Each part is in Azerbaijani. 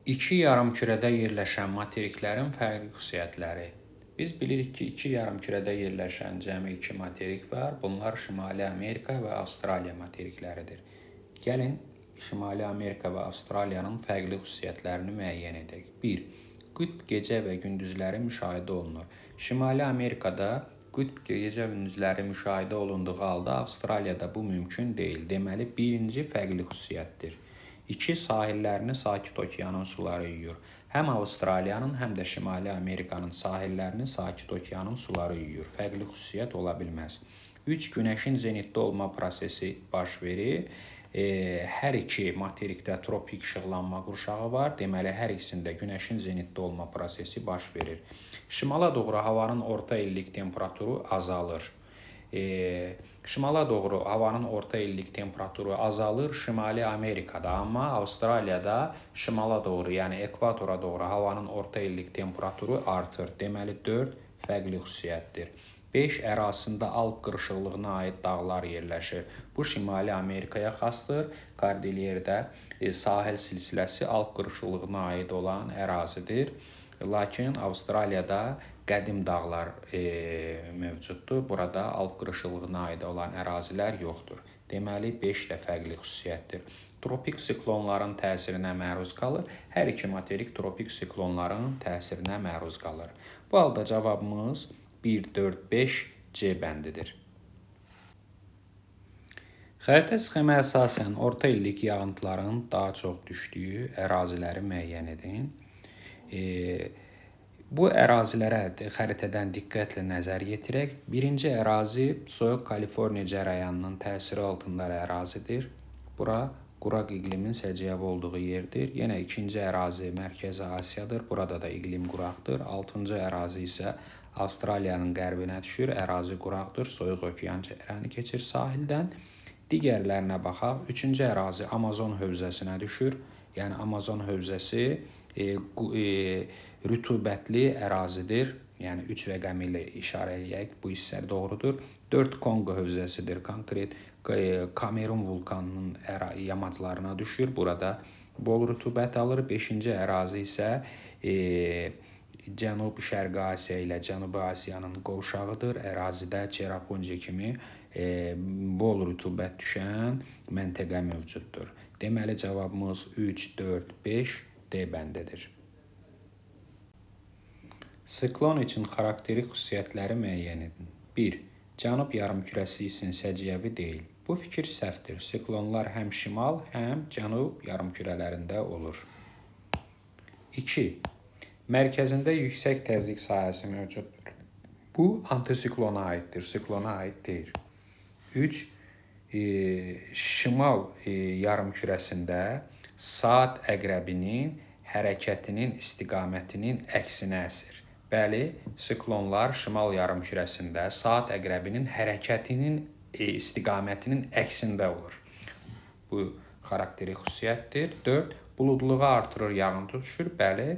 İki yarımkürədə yerləşən materiklərin fərqli xüsusiyyətləri. Biz bilirik ki, iki yarımkürədə yerləşən cəmi iki materik var. Bunlar Şimali Amerika və Avstraliya materikləridir. Gəlin, Şimali Amerika və Avstraliyanın fərqli xüsusiyyətlərini müəyyən edək. 1. Qütb gecə və gündüzləri müşahidə olunur. Şimali Amerikada qütb gecə və gündüzləri müşahidə olunduğu halda Avstraliyada bu mümkün deyil. Deməli, birinci fərqli xüsusiyyətdir. 2. Sahillərini Sakit Okeanın suları yuyur. Həm Avstraliyanın, həm də Şimali Amerikanın sahillərini Sakit Okeanın suları yuyur. Fərqli xüsusiyyət ola bilməz. 3. Günəşin zenitdə olma prosesi baş verir. Hər iki materikdə tropik işıqlanma qurşağı var. Deməli, hər ikisində günəşin zenitdə olma prosesi baş verir. Şimala doğru havanın orta illik temperaturu azalır. Şimala doğru havanın orta illik temperaturu azalır Şimali Amerikada, amma Avstraliyada şimala doğru, yəni ekvatora doğru havanın orta illik temperaturu artır. Deməli, 4 fərqli xüsusiyyətdir. 5. Ərazisində Alp qırışıqlığına aid dağlar yerləşir. Bu, Şimali Amerikaya xasdır. Kordilyerdə sahil silsiləsi Alp qırışıqlığına aid olan ərazidir. Lakin Avstraliyada qədim dağlar mövcuddur. Burada Alp qırışıqlığına aid olan ərazilər yoxdur. Deməli, 5 də fərqli xüsusiyyətdir. Tropik siklonların təsirinə məruz qalır. Hər iki materik tropik siklonların təsirinə məruz qalır. Bu halda cavabımız 1, 4, 5 C bəndidir. Xəritə sxemə əsasən orta illik yağıntıların daha çox düşdüyü əraziləri müəyyən edin. Bu ərazilərə xəritədən diqqətlə nəzər yetirək. Birinci ərazi Soyuq Kaliforniya cərəyanının təsiri altında ərazidir. Bura quraq iqlimin səciyyəvi olduğu yerdir. Yenə ikinci ərazi Mərkəzi Asiyadır. Burada da iqlim quraqdır. Altıncı ərazi isə Avstraliyanın qərbinə düşür. Ərazi quraqdır. Soyuq okean cərəyanı keçir sahildən. Digərlərinə baxaq. Üçüncü ərazi Amazon hövzəsinə düşür. Yəni Amazon hövzəsi rütubətli ərazidir. Yəni 3 rəqəmi ilə işarə eləyək. Bu hissə doğrudur. 4 Konqo hövzəsidir. Konkret Kamerun vulkanının yamaclarına düşür. Burada bol rütubət alır. 5-ci ərazi isə Cənub-Şərqi Asiya ilə Cənubi Asiyanın qovşağıdır. Ərazidə Çerapunji kimi bol rütubət düşən məntəqə mövcuddur. Deməli, cavabımız 3, 4, 5 D bəndidir. Siklon üçün xarakterik xüsusiyyətləri müəyyən edin. 1. Cənub yarımkürəsi üçün səciyyəvi deyil. Bu fikir səhvdir. Siklonlar həm şimal, həm cənub yarımkürələrində olur. 2. Mərkəzində yüksək təzyiq sahəsi mövcuddur. Bu, antisiklona aiddir, siklona aid deyil. 3. Şimal yarımkürəsində saat əqrəbinin hərəkətinin istiqamətinin əksinə əsir. Bəli, siklonlar şimal yarımkürəsində saat əqrəbinin hərəkətinin istiqamətinin əksində olur. Bu, xarakterik xüsusiyyətdir. 4. Buludluğu artırır, yağıntı düşür. Bəli,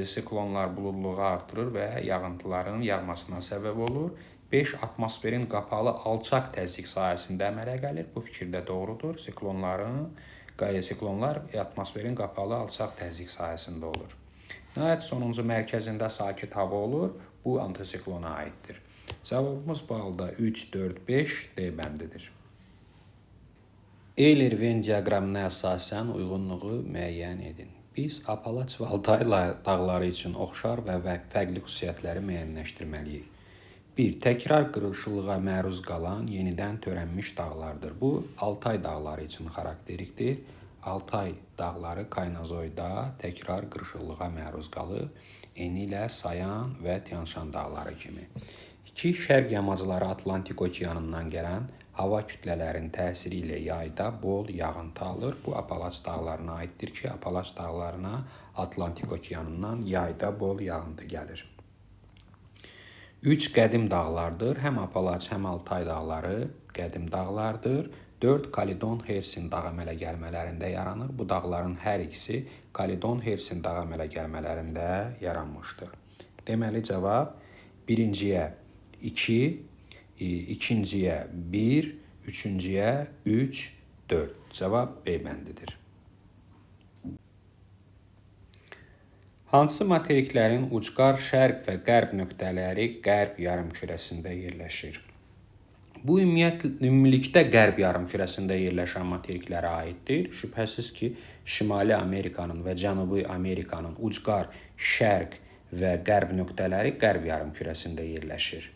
siklonlar buludluğu artırır və yağıntıların yağmasına səbəb olur. 5. Atmosferin qapalı alçaq təzyiq sahəsində əmələ gəlir. Bu fikir də doğrudur. Siklonlar atmosferin qapalı alçaq təzyiq sahəsində olur. Nəhayət, sonuncu mərkəzində sakit hava olur. Bu, antisiklona aiddir. Cavabımız bu halda 3, 4, 5 D bəndidir. Euler-Venn diaqramına əsasən uyğunluğu müəyyən edin. Biz Apalaç və Altay dağları üçün oxşar və fərqli xüsusiyyətləri müəyyənləşdirməliyik. 1. Təkrar qırışıqlığa məruz qalan yenidən törənmiş dağlardır. Bu, Altay dağları üçün xarakterikdir. Altay dağları Kaynazoyda təkrar qırışıqlığa məruz qalıb, eni ilə Sayan və Tianşan dağları kimi. 2. Şərq yamacları Atlantik okeanından gələn hava kütlələrinin təsiri ilə yayda bol yağıntı alır. Bu, Apalaç dağlarına aiddir ki, Apalaç dağlarına Atlantik okeanından yayda bol yağıntı gəlir. 3. Qədim dağlardır. Həm Apalaç, həm Altay dağları qədim dağlardır. 4. Kaledon Hersin dağ əmələ gəlmələrində yaranır. Bu dağların hər ikisi Kaledon Hersin dağ əmələ gəlmələrində yaranmışdır. Deməli, cavab birinciyə 2, ikinciyə 1, üçüncüyə 3, 4. Cavab B bəndidir. Hansı materiklərin ucqar şərq və qərb nöqtələri qərb yarımkürəsində yerləşir? Bu ümumilikdə qərb yarımkürəsində yerləşən materiklərə aiddir. Şübhəsiz ki, Şimali Amerikanın və Cənubi Amerikanın ucqar şərq və qərb nöqtələri qərb yarımkürəsində yerləşir.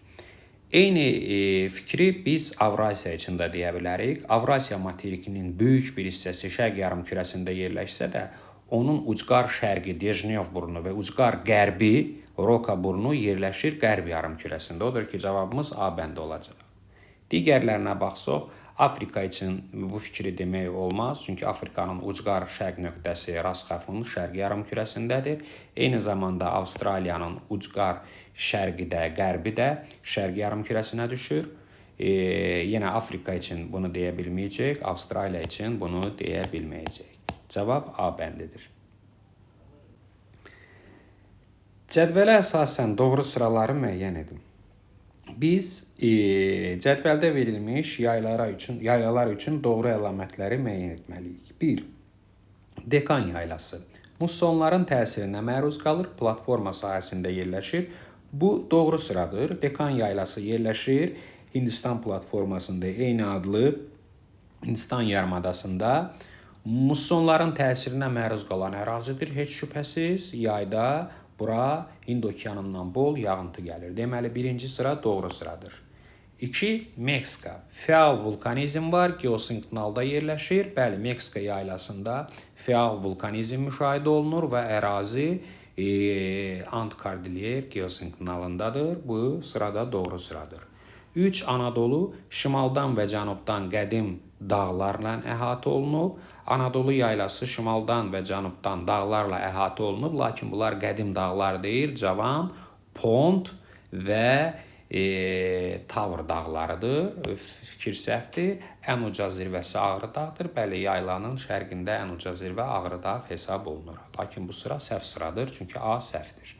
Eyni fikri biz Avrasiya üçün də deyə bilərik. Avrasiya materikinin böyük bir hissəsi şərq yarımkürəsində yerləşsə də, onun ucqar şərqi Dejnev burnu və ucqar qərbi Roka burnu yerləşir qərb yarımkürəsində. Odur ki, cavabımız A bəndi olacaq. Digərlərinə baxsaq, Afrika üçün bu fikri demək olmaz. Çünki Afrikanın ucqar şərq nöqtəsi Ras-Xafun şərq yarımkürəsindədir. Eyni zamanda Avstraliyanın ucqar şərqi də, qərbi də şərq yarımkürəsinə düşür. Yenə Afrika üçün bunu deyə bilməyəcək, Avstraliya üçün bunu deyə bilməyəcək. Cavab A bəndidir. Cədvələ əsasən doğru sıraları müəyyən edin. Biz cədvəldə verilmiş yaylalar üçün doğru əlamətləri müəyyən etməliyik. 1. Dekan yaylası. Mussonların təsirinə məruz qalır, platforma sahəsində yerləşir. Bu doğru sıradır. Dekan yaylası yerləşir Hindistan platformasında, eyni adlı Hindistan yarımadasında. Mussonların təsirinə məruz qalan ərazidir. Heç şübhəsiz, yayda bura Hind okeanından bol yağıntı gəlir. Deməli, birinci sıra doğru sıradır. 2. Meksika. Fəal vulkanizm var, geosinknalda yerləşir. Bəli, Meksika yaylasında fəal vulkanizm müşahidə olunur və ərazi Ant-Kordilyer geosinknalındadır. Bu sırada doğru sıradır. 3. Anadolu şimaldan və cənubdan qədim dağlarla əhatə olunub. Anadolu yaylası şimaldan və cənubdan dağlarla əhatə olunub, lakin bunlar qədim dağlar deyil, cavan, Pont və Tavr dağlarıdır. Fikir səhvdir. Ən uca zirvəsi Ağrı dağdır. Bəli, yaylanın şərqində ən uca zirvə Ağrı dağ hesab olunur. Lakin bu sıra səhv sıradır, çünki A səhvdir.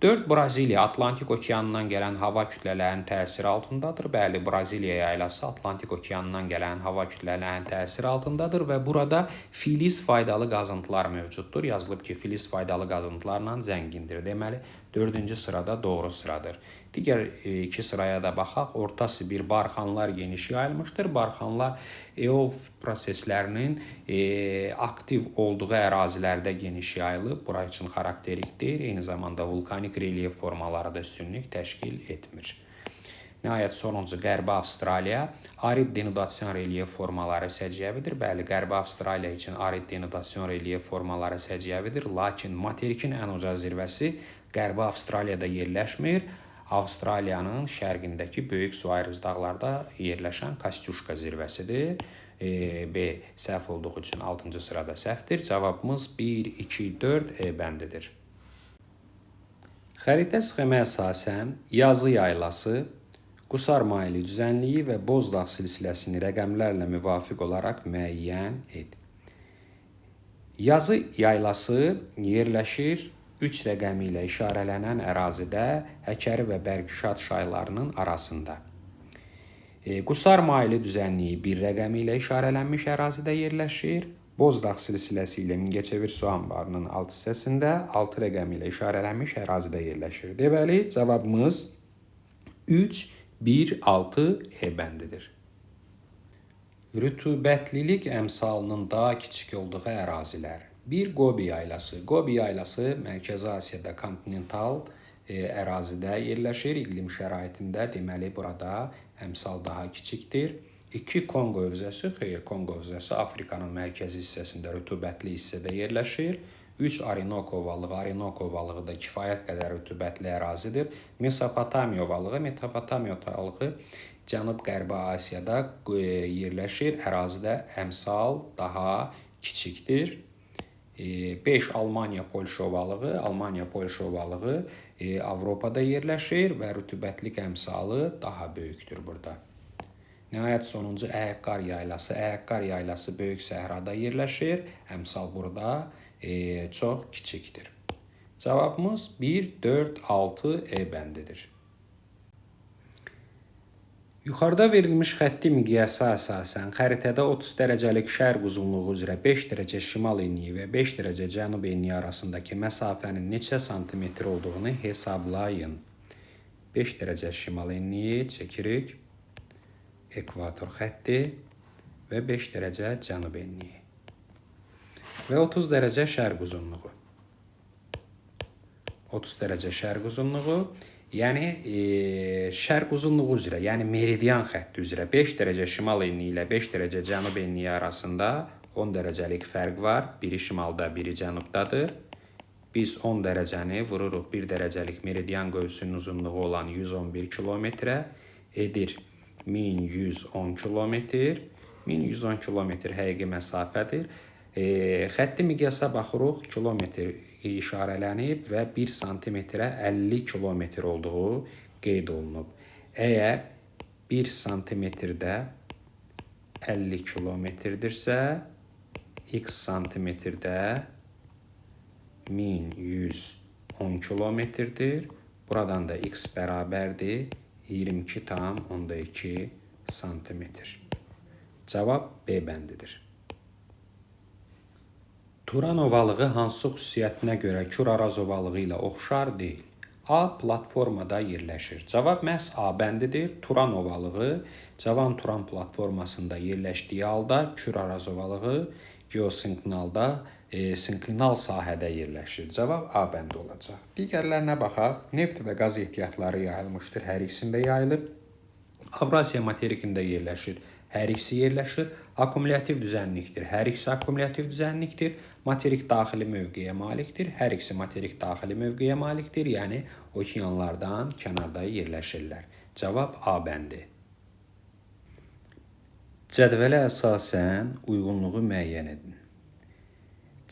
4. Braziliya Atlantik okeanından gələn hava kütlələrinin təsiri altındadır. Bəli, Braziliya yaylası Atlantik okeanından gələn hava kütlələrinin təsiri altındadır və burada filiz faydalı qazıntılar mövcuddur. Yazılıb ki, filiz faydalı qazıntılarla zəngindir. Deməli, 4-cü sırada doğru sıradır. Digər iki sıraya da baxaq. Orta Sibir barxanlar geniş yayılmışdır. Barxanlar eol proseslərinin aktiv olduğu ərazilərdə geniş yayılıb. Bura üçün xarakterikdir. Eyni zamanda vulkanik relyef formaları da üstünlük təşkil etmir. Nəhayət, sonuncu Qərbi Avstraliya arid denudasyon relyef formaları səciyyəvidir. Bəli, Qərbi Avstraliya üçün arid denudasyon relyef formaları səciyyəvidir. Lakin materikin ən uca zirvəsi Qərbi Avstraliyada yerləşmir. Avstraliyanın şərqindəki böyük su ayrıc dağlarda yerləşən Kostuşka zirvəsidir. B səhv olduğu üçün 6-cı sırada səhvdir. Cavabımız 1, 2, 4 E bəndidir. Xəritə sxemə əsasən yazı yaylası, Qusar maili düzənliyi və Bozdağ silsiləsini rəqəmlərlə müvafiq olaraq müəyyən et. Yazı yaylası yerləşir 3 rəqəmi ilə işarələnən ərazidə Həkəri və Bərgüşad çaylarının arasında. Qusar maili düzənliyi 1 rəqəmi ilə işarələnmiş ərazidə yerləşir. Bozdağ silsiləsi ilə Mingəçevir su anbarının alt hissəsində 6 rəqəmi ilə işarələnmiş ərazidə yerləşir. Deməli, cavabımız 3, 1, 6 E bəndidir. Rütubətlilik əmsalının daha kiçik olduğu ərazilər. 1. Qobi yaylası. Qobi yaylası Mərkəzi Asiyada kontinental ərazidə yerləşir. İqlim şəraitində deməli burada əmsal daha kiçikdir. 2. Konqo hövzəsi. Xeyr, Konqo hövzəsi Afrikanın mərkəzi hissəsində rütubətli hissədə yerləşir. 3. Orinoko ovalığı. Orinoko ovalığı da kifayət qədər rütubətli ərazidir. Mesopotamiya ovalığı. Mesopotamiya ovalığı Cənub-Qərbi Asiyada yerləşir. Ərazidə əmsal daha kiçikdir. 5. Almaniya-Polşa ovalığı. Almaniya-Polşa ovalığı Avropada yerləşir və rütubətlik əmsalı daha böyükdür burada. Nəhayət, sonuncu Əhəqqar yaylası. Əhəqqar yaylası Böyük Səhrada yerləşir. Əmsal burada çox kiçikdir. Cavabımız 1, 4, 6 E bəndidir. Yuxarıda verilmiş xətti miqyasa əsasən xəritədə 30 dərəcəlik şərq uzunluğu üzrə 5 dərəcə şimal enliyi və 5 dərəcə cənub enliyi arasındakı məsafənin neçə santimetr olduğunu hesablayın. 5 dərəcə şimal enliyi çəkirik. Ekvator xətti və 5 dərəcə cənub enliyi. Və 30 dərəcə şərq uzunluğu. 30 dərəcə şərq uzunluğu, yəni şərq uzunluğu üzrə, yəni meridian xətti üzrə 5 dərəcə şimal enliyi ilə 5 dərəcə cənub enliyi arasında 10 dərəcəlik fərq var. Biri şimalda, biri cənubdadır. Biz 10 dərəcəni vururuq 1 dərəcəlik meridian qövsünün uzunluğu olan 111 kilometrə edir 1110 kilometr. 1110 kilometr həqiqi məsafədir. Xətti miqyasa baxırıq, kilometr işarələnib və 1 santimetrə 50 kilometr olduğu qeyd olunub. Əgər 1 santimetrdə 50 kilometrdirsə, x santimetrdə 1110 kilometrdir. Buradan da x bərabərdir 22,2 santimetr. Cavab B bəndidir. Turan ovalığı hansı xüsusiyyətinə görə Kür-Araz ovalığı ilə oxşar deyil? A. Platformada yerləşir. Cavab məhz A bəndidir. Turan ovalığı Cavan Turan platformasında yerləşdiyi halda Kür-Araz ovalığı geosinklinalda sinklinal sahədə yerləşir. Cavab A bəndi olacaq. Digərlərinə baxaq. Neft və qaz ehtiyatları yayılmışdır. Hər ikisində yayılıb. Avrasiya materikində yerləşir. Hər ikisi yerləşir. Akkumulyativ düzənlikdir. Hər ikisi akkumulyativ düzənlikdir. Materik daxili mövqeyə malikdir. Hər ikisi materik daxili mövqeyə malikdir. Yəni, okeanlardan kənarda yerləşirlər. Cavab A bəndi. Cədvələ əsasən uyğunluğu müəyyən edin.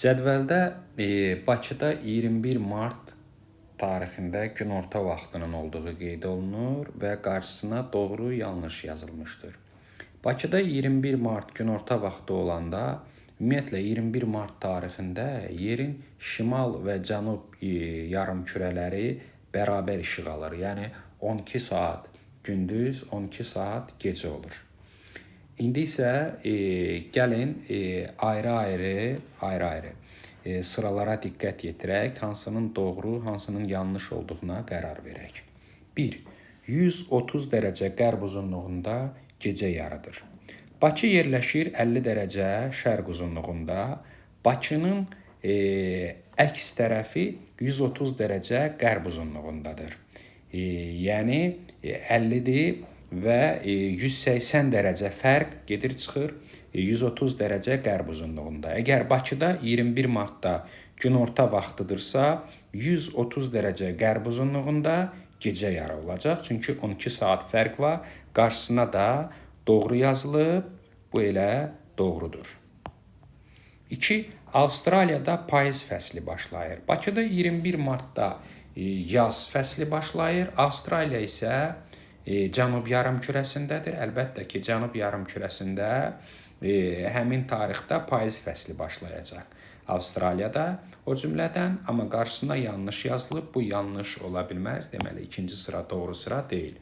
Cədvəldə Bakıda 21 mart tarixində günorta vaxtının olduğu qeyd olunur və qarşısına doğru yanlış yazılmışdır. Bakıda 21 mart günorta vaxtı olanda, ümumiyyətlə 21 mart tarixində yerin şimal və cənub yarımkürələri bərabər işıq alır. Yəni 12 saat gündüz, 12 saat gecə olur. İndi isə gəlin ayrı-ayrı sıralara diqqət yetirək, hansının doğru, hansının yanlış olduğuna qərar verək. 1. 130 dərəcə qərb uzunluğunda gecə yarıdır. Bakı yerləşir 50 dərəcə şərq uzunluğunda. Bakının əks tərəfi 130 dərəcə qərb uzunluğundadır. Yəni 50-dir və 180 dərəcə fərq gedir çıxır 130 dərəcə qərb uzunluğunda. Əgər Bakıda 21 martda günorta vaxtıdırsa, 130 dərəcə qərb uzunluğunda gecə yarı olacaq. Çünki 12 saat fərq var. Qarşısına da doğru yazılıb. Bu elə doğrudur. 2. Avstraliyada payız fəsli başlayır. Bakıda 21 martda yaz fəsli başlayır. Avstraliya isə cənub yarımkürəsindədir. Əlbəttə ki, cənub yarımkürəsində həmin tarixdə payız fəsli başlayacaq. Avstraliyada o cümlədən, amma qarşısına yanlış yazılıb. Bu yanlış ola bilməz. Deməli, ikinci sıra doğru sıra deyil.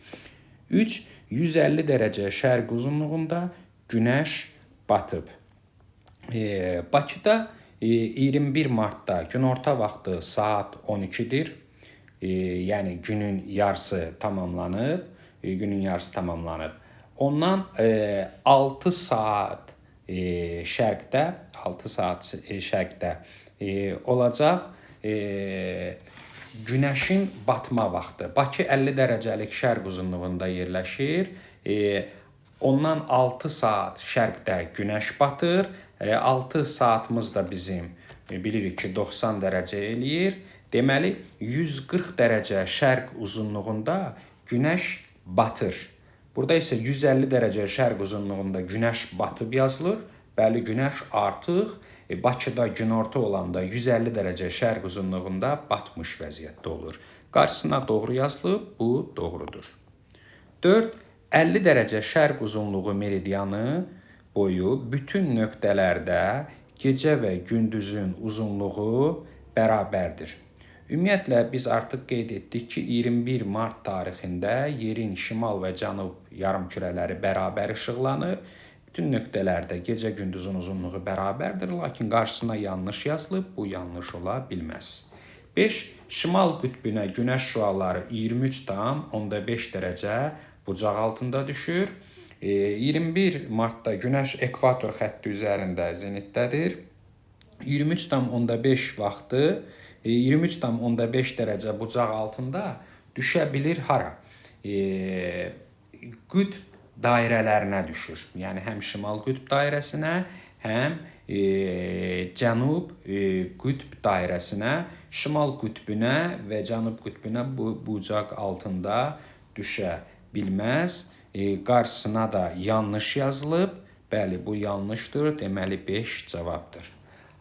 3. 150 dərəcə şərq uzunluğunda günəş batıb. Bakıda 21 martda günorta vaxtı saat 12-dir. Yəni günün yarısı tamamlanıb. Ondan 6 saat şərqdə olacaq günəşin batma vaxtı. Bakı 50 dərəcəlik şərq uzunluğunda yerləşir. Ondan 6 saat şərqdə günəş batır. 6 saatımız da bizim bilirik ki 90 dərəcə eləyir. Deməli 140 dərəcə şərq uzunluğunda günəş batır. Burada isə 150 dərəcə şərq uzunluğunda günəş batıb yazılır. Bəli, günəş artıq Bakıda günorta olanda 150 dərəcə şərq uzunluğunda batmış vəziyyətdə olur. Qarşısına doğru yazılıb, bu doğrudur. 4. 50 dərəcə şərq uzunluğu meridianı boyu bütün nöqtələrdə gecə və gündüzün uzunluğu bərabərdir. Ümumiyyətlə, biz artıq qeyd etdik ki, 21 mart tarixində yerin şimal və cənub yarımkürələri bərabər işıqlanır. Bütün nöqtələrdə gecə-gündüzün uzunluğu bərabərdir, lakin qarşısına yanlış yazılıb, bu yanlış ola bilməz. 5. Şimal qütbünə günəş şüaları 23,5 dərəcə bucaq altında düşür. 21 martda günəş ekvator xətti üzərində zenitdədir. 23,5 vaxtı 23,5 dərəcə bucaq altında düşə bilir hara? Qütb dairələrinə düşür. Yəni həm şimal qütb dairəsinə, həm cənub qütb dairəsinə, şimal qütbünə və cənub qütbünə bu bucaq altında düşə bilməz. Qarşısına da yanlış yazılıb. Bəli, bu yanlışdır. Deməli 5 cavabdır.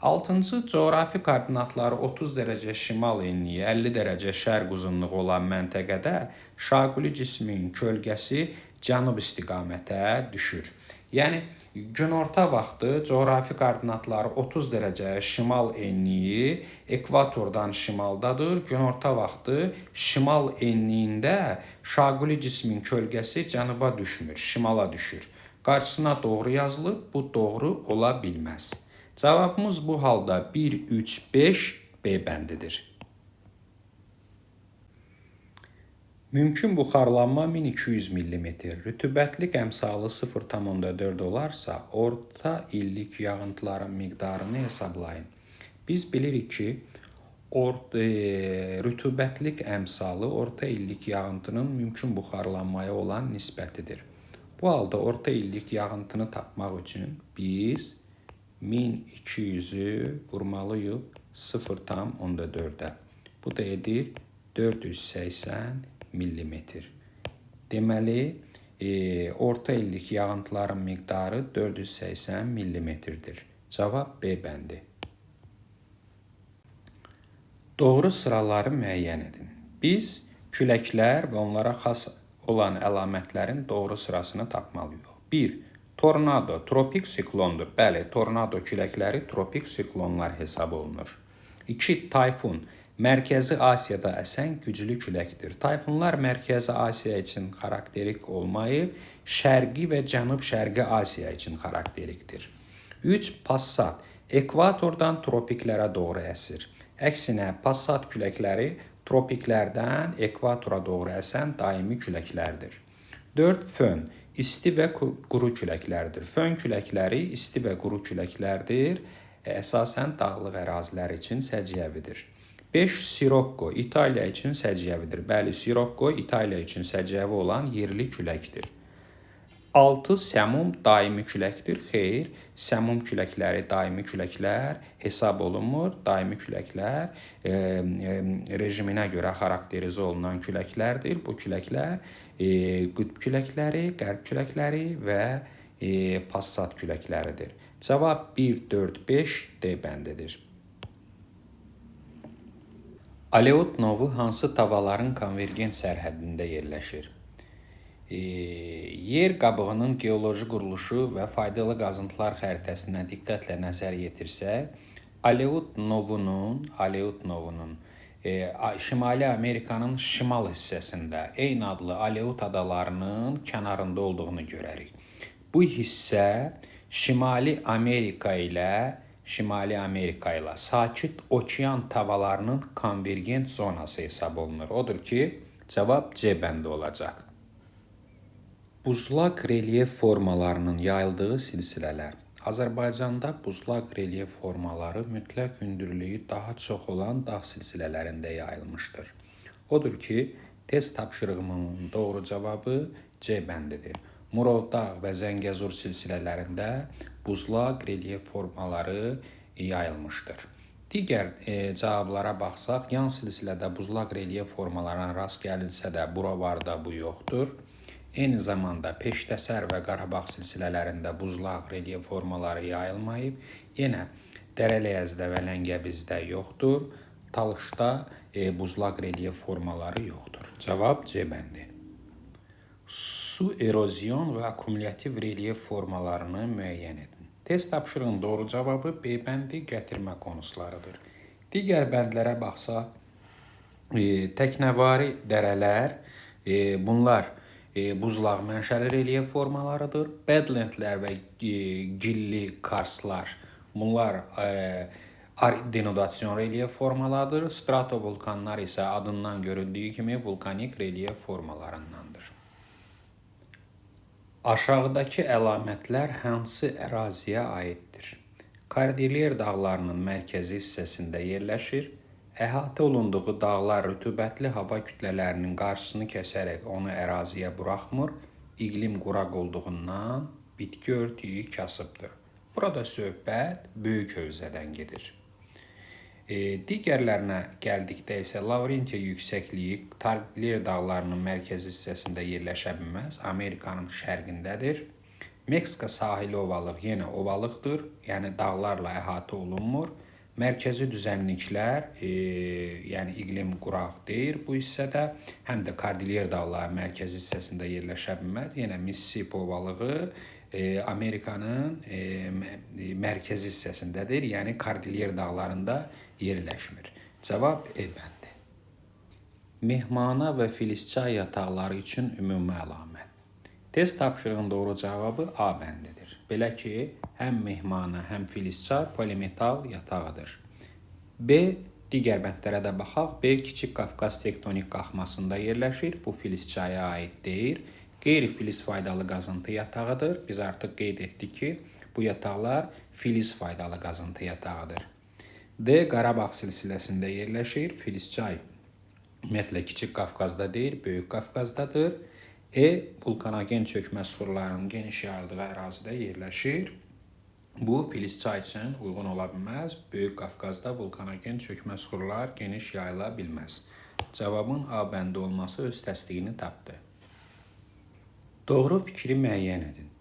6-cı coğrafi koordinatları 30 dərəcə şimal enliyi, 50 dərəcə şərq uzunluğu olan məntəqədə şaquli cismin kölgəsi cənub istiqamətə düşür. Yəni günorta vaxtı coğrafi koordinatları 30 dərəcə şimal enliyi ekvatordan şimaldadır. Günorta vaxtı şimal enliyində şaquli cismin kölgəsi cənuba düşmür, şimala düşür. Qarşısına doğru yazılıb, bu doğru ola bilməz. Cavabımız bu halda 1, 3, 5 B bəndidir. Mümkün buxarlanma 1200 mm, rütubətlik əmsalı 0,4 olarsa, orta illik yağıntıların miqdarını hesablayın. Biz bilirik ki, rütubətlik əmsalı orta illik yağıntının mümkün buxarlanmaya olan nisbətidir. Bu halda orta illik yağıntını tapmaq üçün biz 1200'ü vurmalıyıq 0,4'ə. Bu da edir 480 mm. Deməli, orta illik yağıntıların miqdarı 480 mm-dir. Cavab B bəndi. Doğru sıraları müəyyən edin. Biz küləklər və onlara xas olan əlamətlərin doğru sırasını tapmalıyıq. 1. Tornado tropik siklondur. Bəli, tornado küləkləri tropik siklonlar hesab olunur. 2. Tayfun Mərkəzi Asiyada əsən güclü küləkdir. Tayfunlar Mərkəzi Asiya üçün xarakterik olmayıb, Şərqi və Cənub-Şərqi Asiya üçün xarakterikdir. 3. Passat ekvatordan tropiklərə doğru əsir. Əksinə, passat küləkləri tropiklərdən ekvatora doğru əsən daimi küləklərdir. 4. Fön isti və quru küləklərdir. Fön küləkləri isti və quru küləklərdir. Əsasən dağlıq ərazilər üçün səciyyəvidir. 5. Sirokko İtaliya üçün səciyyəvidir. Bəli, Sirokko İtaliya üçün səciyyəvi olan yerli küləkdir. 6. Səmum daimi küləkdir. Xeyr, səmum küləkləri daimi küləklər hesab olunmur. Daimi küləklər rejiminə görə xarakterizə olunan küləklərdir. Bu küləklər qütb küləkləri, qərb küləkləri və passat küləkləridir. Cavab 1, 4, 5 D bəndidir. Aleut novu hansı tavaların konvergent sərhədində yerləşir? Yer qabığının geoloji quruluşu və faydalı qazıntılar xəritəsinə diqqətlə nəzər yetirsək, Aleut novunun Şimali Amerikanın şimal hissəsində eyni adlı Aleut adalarının kənarında olduğunu görərik. Bu hissə Şimali Amerika ilə Sakit Okean tavalarının konvergent zonası hesab olunur. Odur ki, cavab C bəndi olacaq. Buzlaq relyef formalarının yayıldığı silsilələr. Azərbaycanda buzlaq relyef formaları mütləq hündürlüyü daha çox olan dağ silsilələrində yayılmışdır. Odur ki, test tapşırığımın doğru cavabı C bəndidir. Murovdağ və Zəngəzur silsilələrində buzlaq relyef formaları yayılmışdır. Digər cavablara baxsaq, yan silsilədə buzlaq relyef formalarına rast gəlinsə də bura var da bu yoxdur. Eyni zamanda Peştəsər və Qarabağ silsilələrində buzlaq relyef formaları yayılmayıb. Yenə Dərələyəzdə və Ləngəbizdə yoxdur. Talışda buzlaq relyef formaları yoxdur. Cavab C bəndi. Su erozyon və akumulyativ relyef formalarını müəyyən edin. Test tapşırığının doğru cavabı B bəndi gətirmə konuslarıdır. Digər bəndlərə baxsaq, Təknəvari dərələr, bunlar buzlaq mənşəli relyef formalarıdır. Badlandlər və gilli karslar, bunlar denudasyon relyef formalarıdır. Stratovulkanlar isə adından görüldüyü kimi vulkanik relyef formalarındandır. Aşağıdakı əlamətlər hansı əraziyə aiddir? Kordilyer dağlarının mərkəzi hissəsində yerləşir. Əhatə olunduğu dağlar rütubətli hava kütlələrinin qarşısını kəsərək onu əraziyə buraxmır. İqlim quraq olduğundan bitki örtüyü kasıbdır. Burada söhbət böyük hövzədən gedir. Digərlərinə gəldikdə isə Lavrentiya yüksəkliyi Kordilyer dağlarının mərkəzi hissəsində yerləşə bilməz. Amerikanın şərqindədir. Meksika sahili ovalıq yenə ovalıqdır, yəni dağlarla əhatə olunmur. Mərkəzi düzənliklər, yəni iqlim quraq deyil bu hissədə, həm də Kordilyer dağları mərkəzi hissəsində yerləşə bilməz. Yenə Mississippi ovalığı Amerikanın mərkəzi hissəsindədir, yəni Kordilyer dağlarında yerləşmir. Cavab E bəndi. Mehmana və Filizçay yataqları üçün ümumi əlamət. Test tapşırığının doğru cavabı A bəndidir. Belə ki, həm mehmana, həm Filizçay polimetal yatağıdır. B. Digər bəndlərə də baxaq. B. Kiçik Qafqaz tektonik qalxmasında yerləşir. Bu Filizçaya aid deyil. Qeyri-filiz faydalı qazıntı yatağıdır. Biz artıq qeyd etdik ki, bu yataqlar filiz faydalı qazıntı yatağıdır. D. Qarabağ silsiləsində yerləşir. Filizçay ümumiyyətlə Kiçik Qafqazda deyil, Böyük Qafqazdadır. E. Vulkanogen çökmə suxurlarının geniş yayıldığı ərazidə yerləşir. Bu Filizçay üçün uyğun ola bilməz. Böyük Qafqazda vulkanogen çökmə suxurlar geniş yayıla bilməz. Cavabın A bəndi olması öz təsdiqini tapdı. Doğru fikri müəyyən edin.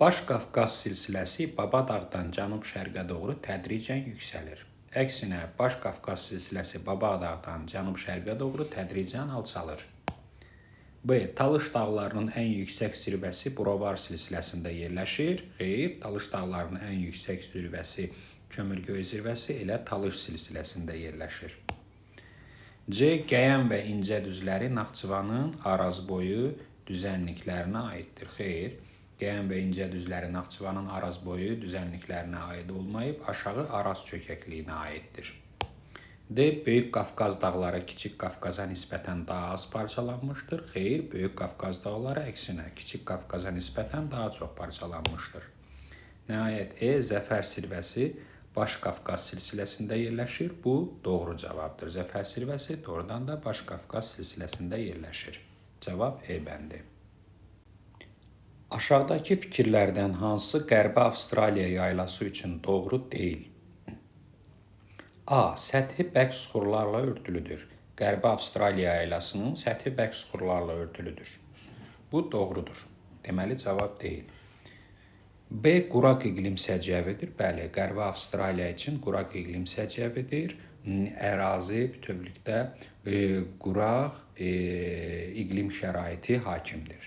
Baş Qafqaz silsiləsi Babadağdan cənub-şərqə doğru tədricən yüksəlir. Əksinə, Baş Qafqaz silsiləsi Babadağdan cənub-şərqə doğru tədricən alçalır. B. Talış dağlarının ən yüksək zirvəsi Brovar silsiləsində yerləşir. Xeyr, Talış dağlarının ən yüksək zirvəsi Kömürgöy zirvəsi elə Talış silsiləsində yerləşir. C. Gəyən və İncə düzləri Naxçıvanın Arazboyu düzənliklərinə aiddir. Xeyr, Gəyən və İncə düzləri Naxçıvanın Arazboyu düzənliklərinə aid olmayıb, aşağı Araz çökəkliyinə aiddir. D. Böyük Qafqaz dağları Kiçik Qafqaza nisbətən daha az parçalanmışdır. Xeyr, Böyük Qafqaz dağları əksinə Kiçik Qafqaza nisbətən daha çox parçalanmışdır. Nəhayət E. Zəfər zirvəsi Baş Qafqaz silsiləsində yerləşir. Bu doğru cavabdır. Zəfər zirvəsi doğrudan da Baş Qafqaz silsiləsində yerləşir. Cavab E bəndi. Aşağıdakı fikirlərdən hansı Qərbi Avstraliya yaylası üçün doğru deyil? A. Səthi bərk suxurlarla örtülüdür. Qərbi Avstraliya yaylasının səthi bərk suxurlarla örtülüdür. Bu doğrudur. Deməli, cavab deyil. B. Quraq iqlim səciyyəvidir. Bəli, Qərbi Avstraliya üçün quraq iqlim səciyyəvidir. Ərazi bütövlükdə quraq iqlim şəraiti hakimdir.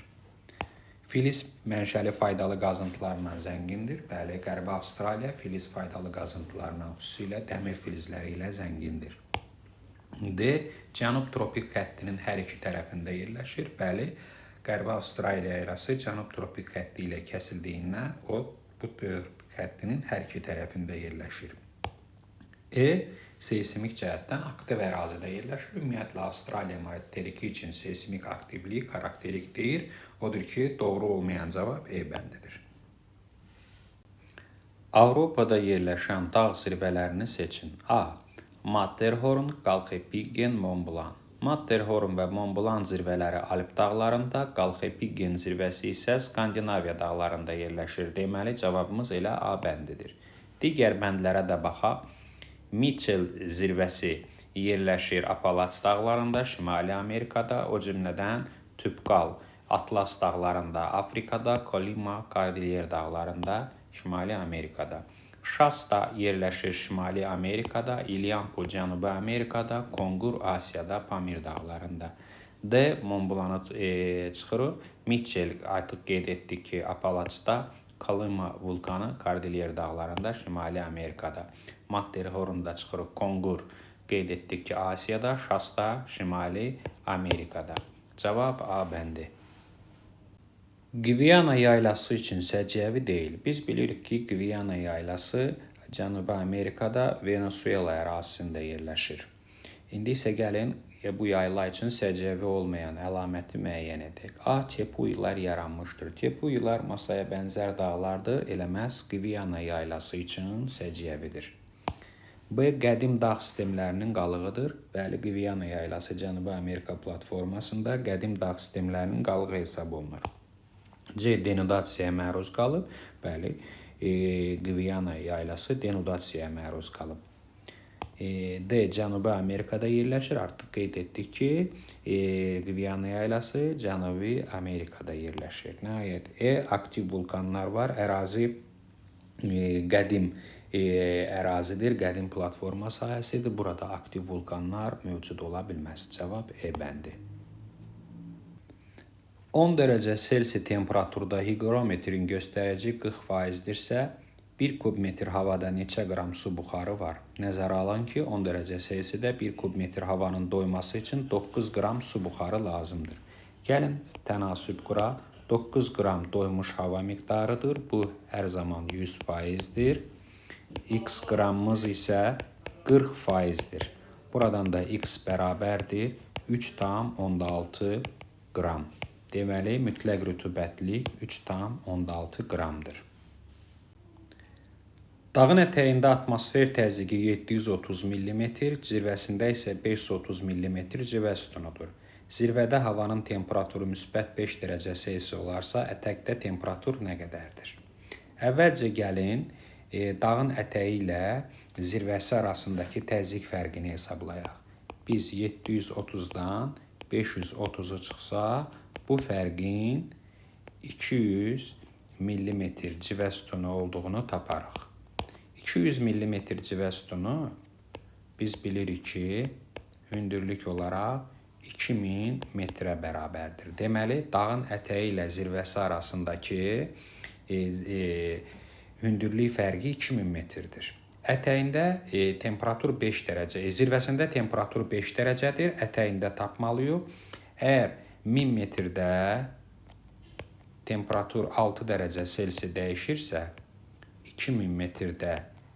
Filiz mənşəli faydalı qazıntılarla zəngindir. Bəli, Qərbi Avstraliya filiz faydalı qazıntılarla, xüsusilə dəmir filizləri ilə zəngindir. D. Cənub tropik xəttinin hər iki tərəfində yerləşir. Bəli, Qərbi Avstraliya yaylası cənub tropik xətti ilə kəsildiyindən o bu xəttinin hər iki tərəfində yerləşir. E. Seysmik cəhətdən aktiv ərazidə yerləşir. Ümumiyyətlə, Avstraliya materiki üçün seysmik aktivlik xarakterik deyil. Odur ki, doğru olmayan cavab E bəndidir. Avropada yerləşən dağ zirvələrini seçin. A. Matterhorn, Qalxepiggen, Mont Blanc. Matterhorn və Mont Blanc zirvələri Alp dağlarında, Qalxepiggen zirvəsi isə Skandinaviya dağlarında yerləşir. Deməli, cavabımız elə A bəndidir. Digər bəndlərə də baxaq. Mitchell zirvəsi yerləşir Apalaç dağlarında, Şimali Amerikada, o cümlədən Tübqal, Atlas dağlarında, Afrikada, Kolima, Kordilyer dağlarında, Şimali Amerikada. Şasta yerləşir Şimali Amerikada, İlyampol Cənubi Amerikada, Kongur Asiyada, Pamir dağlarında. D. Mont Blanc'ı çıxırıq. Mitchell artıq qeyd etdik ki, Apalaçda, Kolima vulkanı Kordilyer dağlarında, Şimali Amerikada. Matterhorn'da çıxırıq. Kongur qeyd etdik ki, Asiyada, Şasta, Şimali Amerikada. Cavab A bəndi. Qviana yaylası üçün səciyyəvi deyil. Biz bilirik ki, Qviana yaylası Cənubi Amerikada, Venezuela ərazisində yerləşir. İndi isə gəlin bu yayla üçün səciyyəvi olmayan əlaməti müəyyən edək. A. Tepuylar yaranmışdır. Tepuylar masaya bənzər dağlardır, elə məhz Qviana yaylası üçün səciyyəvidir. B. Qədim dağ sistemlərinin qalığıdır. Bəli, Qviana yaylası Cənubi Amerika platformasında qədim dağ sistemlərinin qalığı hesab olunur. C. Denudasiyaya məruz qalıb. Bəli, Qviana yaylası denudasiyaya məruz qalıb. D. Cənubi Amerikada yerləşir. Artıq qeyd etdik ki, Qviana yaylası Cənubi Amerikada yerləşir. Nəhayət, aktiv vulkanlar var. Ərazi qədim ərazidir, qədim platforma sahəsidir. Burada aktiv vulkanlar mövcud ola bilməz. Cavab E bəndi. 10 dərəcə Selsi temperaturda higrometrin göstərici 40%dirsə, 1 kubmetr havada neçə qram su buxarı var? Nəzərə alın ki, 10 dərəcə Selsidə 1 kubmetr havanın doyması üçün 9 qram su buxarı lazımdır. Gəlin, tənasüb quraq. 9 qram doymuş hava miqdarıdır. Bu, hər zaman 100%dir. X qramımız isə 40%dir. Buradan da X bərabərdir 3,6 qram. Deməli, mütləq rütubətlik 3,6 qramdır. Dağın ətəyində atmosfer təzyiqi 730 mm, zirvəsində isə 530 mm civə sütunudur. Zirvədə havanın temperaturu müsbət 5 dərəcə Selsi olarsa, ətəkdə temperatur nə qədərdir? Əvvəlcə gəlin, dağın ətəyi ilə zirvəsi arasındakı təzyiq fərqini hesablayaq. Biz 730-dan 530-u çıxsa, bu fərqin 200 mm civə sütunu olduğunu taparıq. 200 mm civə sütunu biz bilirik ki, hündürlük olaraq 2000 metrə bərabərdir. Deməli, dağın ətəyi ilə zirvəsi arasındakı hündürlük fərqi 2000 metrdir. Ətəyində temperatur 5 dərəcə, zirvəsində temperatur 5 dərəcədir, ətəyində tapmalıyıq. Əgər 1000 metrdə temperatur 6 dərəcə Selsi dəyişirsə, 2000 metrdə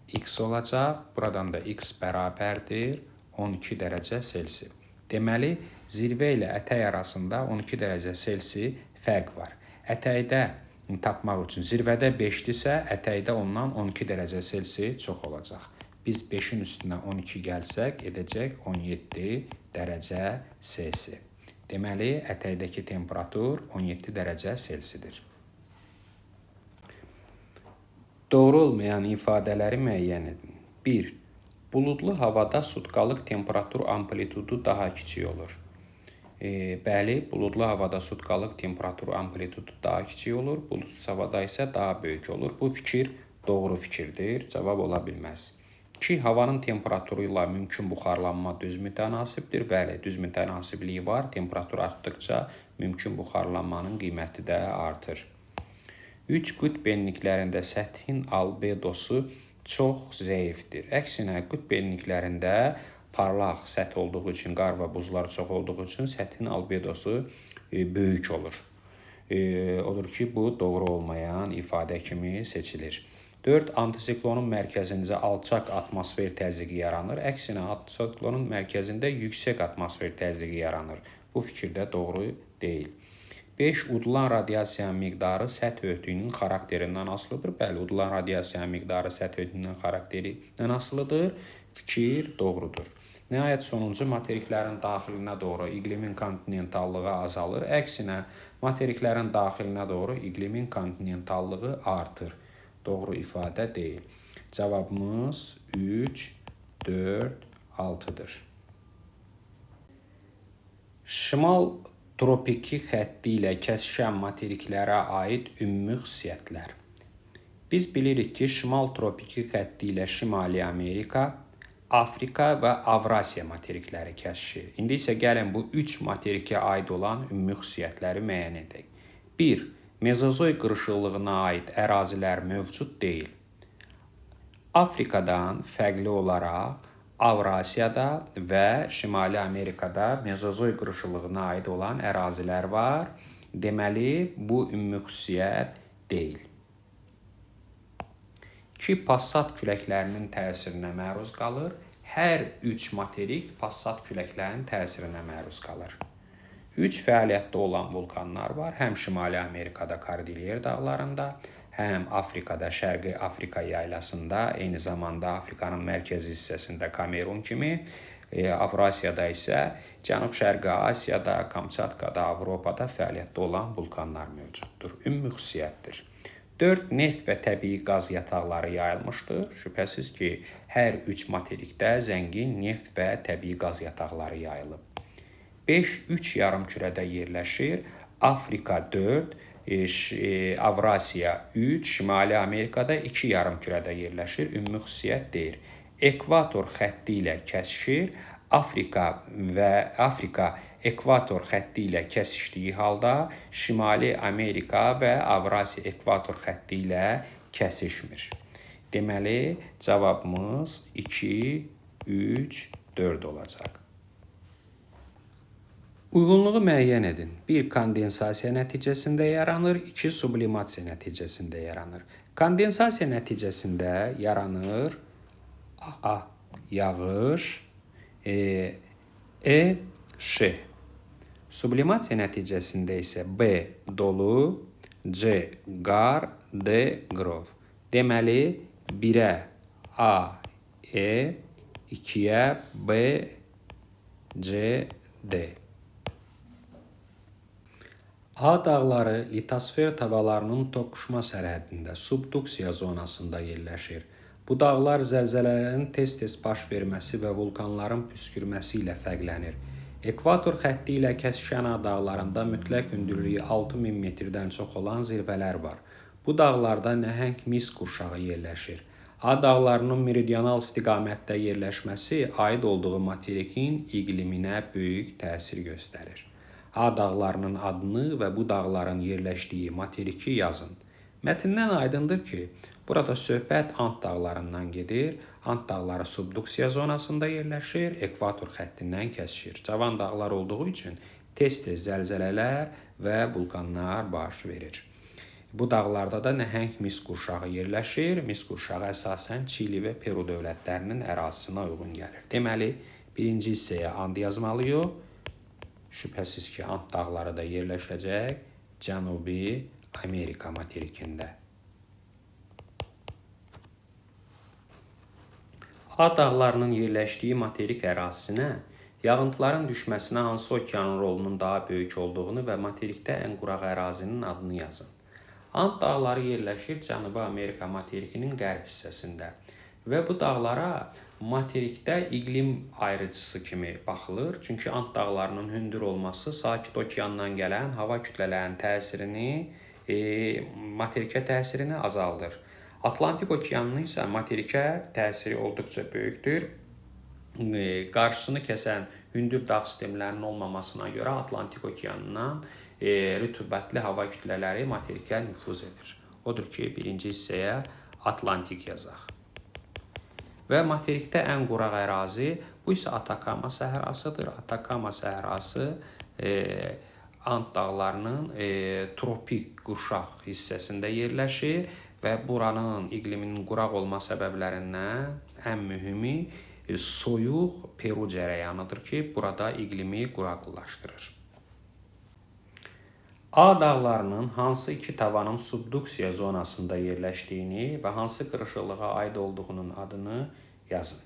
X olacaq. Buradan da X bərabərdir 12 dərəcə Selsi. Deməli, zirvə ilə ətək arasında 12 dərəcə Selsi fərq var. Ətəkdə tapmaq üçün zirvədə 5-dirsə, ətəkdə ondan 12 dərəcə Selsi çox olacaq. Biz 5-in üstünə 12 gəlsək, edəcək 17 dərəcə Selsi. Deməli, ətəkdəki temperatur 17 dərəcə Selsidir. Doğru olmayan ifadələri müəyyən edin. 1. Buludlu havada sutkalıq temperatur amplitudu daha kiçik olur. Bəli, buludlu havada sutkalıq temperatur amplitudu daha kiçik olur, buludsuz havada isə daha böyük olur. Bu fikir doğru fikirdir, cavab ola bilməz. 2. Havanın temperaturu ilə mümkün buxarlanma düz mütənasibdir. Bəli, düz mütənasibliyi var. Temperatur artdıqca mümkün buxarlanmanın qiyməti də artır. 3. Qütb enliklərində səthin albedosu çox zəifdir. Əksinə, qütb enliklərində parlaq səth olduğu üçün, qar və buzlar çox olduğu üçün səthin albedosu böyük olur. Odur ki, bu doğru olmayan ifadə kimi seçilir. 4. Antisiklonun mərkəzində alçaq atmosfer təzyiqi yaranır. Əksinə, antisiklonun mərkəzində yüksək atmosfer təzyiqi yaranır. Bu fikir də doğru deyil. 5. Udulan radiasiyanın miqdarı səth örtüyünün xarakterindən asılıdır. Bəli, udulan radiasiyanın miqdarı səth örtüyünün xarakterindən asılıdır. Fikir doğrudur. Nəhayət, sonuncu materiklərin daxilinə doğru iqlimin kontinentallığı azalır. Əksinə, materiklərin daxilinə doğru iqlimin kontinentallığı artır. Doğru ifadə deyil. Cavabımız 3, 4, 6-dır. Şimal tropiki xətti ilə kəsişən materiklərə aid ümumi xüsusiyyətlər. Biz bilirik ki, şimal tropiki xətti ilə Şimali Amerika, Afrika və Avrasiya materikləri kəsişir. İndi isə gəlin bu 3 materikə aid olan ümumi xüsusiyyətləri müəyyən edək. 1. Mezozoy qırışıqlığına aid ərazilər mövcud deyil. Afrikadan fərqli olaraq Avrasiyada və Şimali Amerikada Mezozoy qırışıqlığına aid olan ərazilər var. Deməli, bu ümumi xüsusiyyət deyil. Ki, passat küləklərinin təsirinə məruz qalır. Hər 3 materik passat küləklərinin təsirinə məruz qalır. 3 fəaliyyətdə olan vulkanlar var. Həm Şimali Amerikada Kordilyer dağlarında, həm Afrikada, Şərqi Afrika yaylasında, eyni zamanda Afrikanın mərkəzi hissəsində Kamerun kimi, Avrasiyada isə Cənub-Şərqi Asiyada, Kamçatkada, Avropada fəaliyyətdə olan vulkanlar mövcuddur. Ümumi xüsusiyyətdir. 4 neft və təbii qaz yataqları yayılmışdır. Şübhəsiz ki, hər 3 materikdə zəngin neft və təbii qaz yataqları yayılıb. 5 3 yarımkürədə yerləşir. Afrika 4, Avrasiya 3, Şimali Amerikada 2 yarımkürədə yerləşir. Ümumi xüsusiyyət deyir. Ekvator xətti ilə kəsişir. Afrika ekvator xətti ilə kəsişdiyi halda Şimali Amerika və Avrasiya ekvator xətti ilə kəsişmir. Deməli, cavabımız 2, 3, 4 olacaq. Uyğunluğu müəyyən edin. 1. Kondensasiya nəticəsində yaranır, 2. Sublimasiya nəticəsində yaranır. Kondensasiya nəticəsində yaranır A. Yağış, Ş. Sublimasiya nəticəsində isə B. Dolu, C. Qar, D. Qrov. Deməli, 1-ə A, E, 2-yə B, C, D. A dağları litosfer tavalarının toqquşma sərhədində, subduksiya zonasında yerləşir. Bu dağlar zəlzələlərin tez-tez baş verməsi və vulkanların püskürməsi ilə fərqlənir. Ekvator xətti ilə kəsişən A dağlarında mütləq hündürlüyü 6000 metrdən çox olan zirvələr var. Bu dağlarda nəhəng mis qurşağı yerləşir. A dağlarının meridional istiqamətdə yerləşməsi aid olduğu materikin iqliminə böyük təsir göstərir. A dağlarının adını və bu dağların yerləşdiyi materiki yazın. Mətndən aydındır ki, burada söhbət Ant dağlarından gedir. Ant dağları subduksiya zonasında yerləşir, ekvator xəttindən kəsişir. Cavan dağlar olduğu üçün tez-tez zəlzələlər və vulkanlar baş verir. Bu dağlarda da nəhəng mis qurşağı yerləşir. Mis qurşağı əsasən Çili və Peru dövlətlərinin ərazisinə uyğun gəlir. Deməli, birinci hissəyə Ant yazmalıyıq. Şübhəsiz ki, Ant dağları da yerləşəcək Cənubi Amerika materikində. A dağlarının yerləşdiyi materik ərazisinə yağıntıların düşməsinə hansı okeanın rolunun daha böyük olduğunu və materikdə ən quraq ərazinin adını yazın. Ant dağları yerləşir Cənubi Amerika materikinin qərb hissəsində və bu dağlara materikdə iqlim ayrıcısı kimi baxılır. Çünki Ant dağlarının hündür olması Sakit okeandan gələn hava kütlələrinin təsirini, materikə təsirini azaldır. Atlantik okeanının isə materikə təsiri olduqca böyükdür. Qarşısını kəsən hündür dağ sistemlərinin olmamasına görə Atlantik okeanından rütubətli hava kütlələri materikə nüfuz edir. Odur ki, birinci hissəyə Atlantik yazaq. Və materikdə ən quraq ərazi, bu isə Atakama səhrasıdır. Atakama səhrası Ant dağlarının tropik qurşaq hissəsində yerləşir və buranın iqliminin quraq olma səbəblərindən ən mühümü soyuq Peru cərəyanıdır ki, burada iqlimi quraqlaşdırır. A dağlarının hansı iki tavanın subduksiya zonasında yerləşdiyini və hansı qırışıqlığa aid olduğunun adını yazın.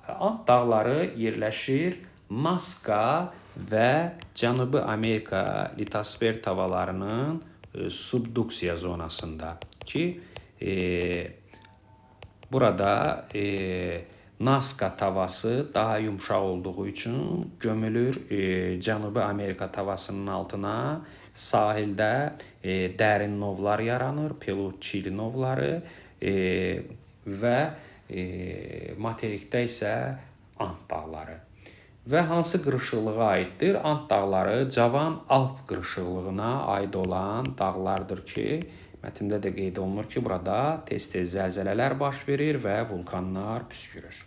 Ant dağları yerləşir Naska və Cənubi Amerika litosfer tavalarının subduksiya zonasında ki, burada Naska tavası daha yumşaq olduğu üçün gömülür Cənubi Amerika tavasının altına. Sahildə dərin novlar yaranır, Peru, Çili novları və materikdə isə Ant dağları. Və hansı qırışıqlığa aiddir? Ant dağları cavan Alp qırışıqlığına aid olan dağlardır ki, mətndə də qeyd olunur ki, burada tez-tez zəlzələlər baş verir və vulkanlar püskürür.